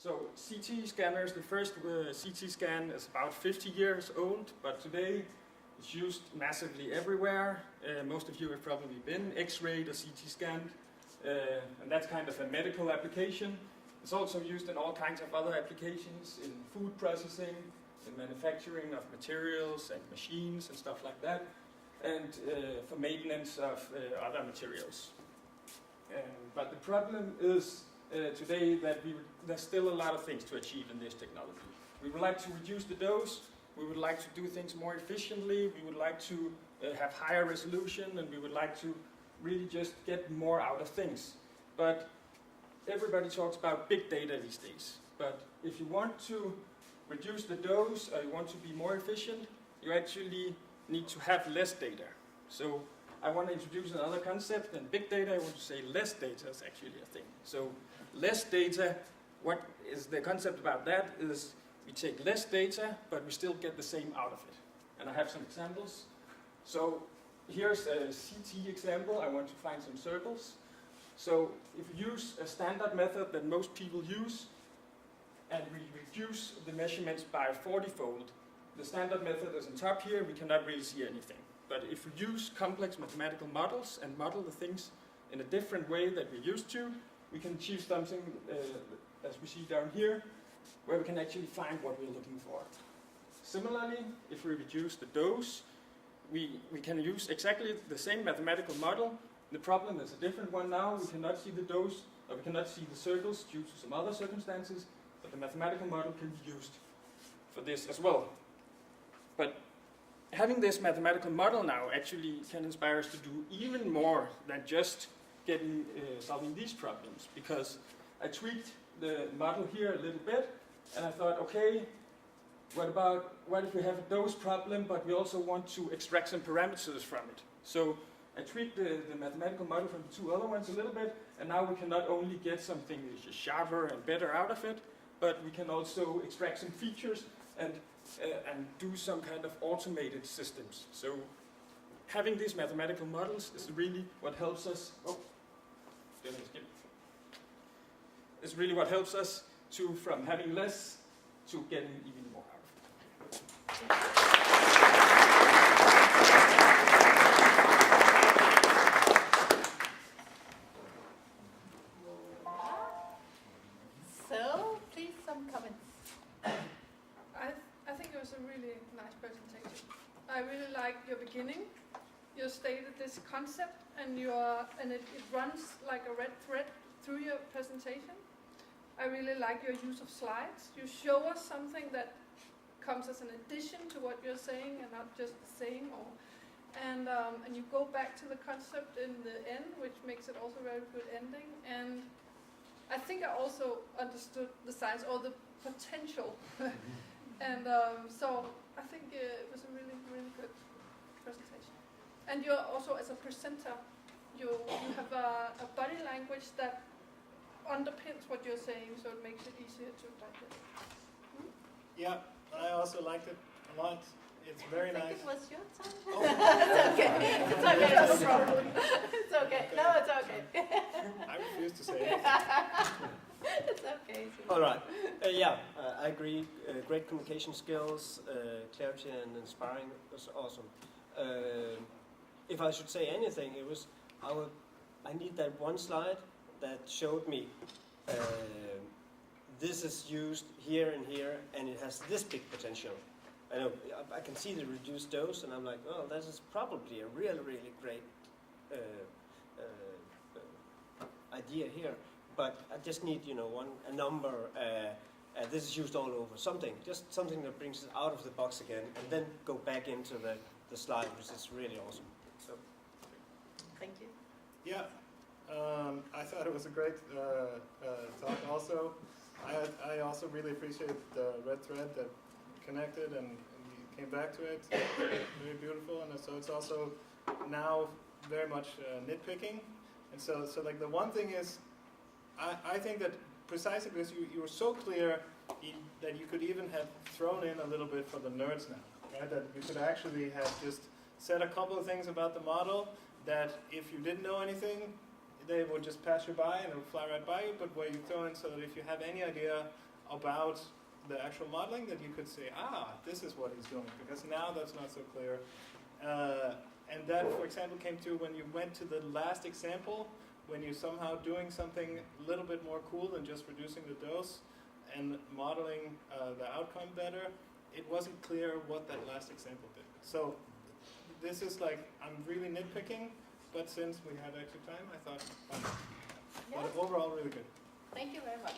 So CT scanners, the first CT scan is about 50 years old, but today it's used massively everywhere. Most of you have probably been X-rayed or CT scanned, and that's kind of a medical application. It's also used in all kinds of other applications, in food processing, in manufacturing of materials and machines and stuff like that, and for maintenance of other materials. But the problem is today that there's still a lot of things to achieve in this technology. We would like to reduce the dose, we would like to do things more efficiently, we would like to have higher resolution, and we would like to really just get more out of things. But everybody talks about big data these days. But if you want to reduce the dose or you want to be more efficient, you actually need to have less data. So I want to introduce another concept, and big data, I want to say less data is actually a thing. So less data, what is the concept about that is we take less data, but we still get the same out of it. And I have some examples. So here's a CT example. I want to find some circles. So if you use a standard method that most people use, and we reduce the measurements by 40-fold, the standard method is on top here, we cannot really see anything. But if we use complex mathematical models and model the things in a different way that we're used to, we can achieve something, as we see down here, where we can actually find what we're looking for. Similarly, if we reduce the dose, we can use exactly the same mathematical model. The problem is a different one now. We cannot see the dose, or we cannot see the circles due to some other circumstances, but the mathematical model can be used for this as well. But having this mathematical model now actually can inspire us to do even more than just solving these problems, because I tweaked the model here a little bit, and I thought, okay, what if we have a dose problem, but we also want to extract some parameters from it? So I tweaked the mathematical model from the two other ones a little bit, and now we can not only get something which is sharper and better out of it, but we can also extract some features and do some kind of automated systems. So having these mathematical models is really what helps us. It's really what helps us to from having less to getting even more out of it. So, please, some comments. I think it was a really nice presentation. I really like your beginning. You stated this concept, and it runs like a red thread through your presentation. I really like your use of slides. You show us something that comes as an addition to what you're saying, and not just saying. And you go back to the concept in the end, which makes it also a very good ending. And I think I also understood the science or the potential. And so I think it was a really, really good presentation. And you're also, as a presenter, you have a body language that underpins what you're saying, so it makes it easier to digest. Yeah, I also liked it a lot. It's very nice. I think it was your time. Oh. It's okay. It's okay. No problem. It's okay. No, it's okay. I refuse to say it. It's okay. All right. I agree. Great communication skills, clarity and inspiring was awesome. If I should say anything, it was I need that one slide that showed me this is used here and here, and it has this big potential. I know I can see the reduced dose, and I'm like, oh, this is probably a really, really great idea here. But I just need, a number. This is used all over. Just something that brings it out of the box again, and then go back into the slide, which is really awesome. So, thank you. Yeah, I thought it was a great talk. Also, I also really appreciate the red thread that connected and we came back to it. Very beautiful, and so it's also now very much nitpicking. And so like the one thing is, I think that precisely because you were so clear that you could even have thrown in a little bit for the nerds now, right? That you could actually have just said a couple of things about the model that if you didn't know anything, they would just pass you by and it would fly right by you, but where you throw in so that if you have any idea about the actual modeling that you could say, this is what he's doing, because now that's not so clear. And that, for example, came to when you went to the last example, when you're somehow doing something a little bit more cool than just reducing the dose and modeling the outcome better, it wasn't clear what that last example did. So this is like, I'm really nitpicking, but since we had extra time, I thought, fine. Yeah. But overall, really good. Thank you very much.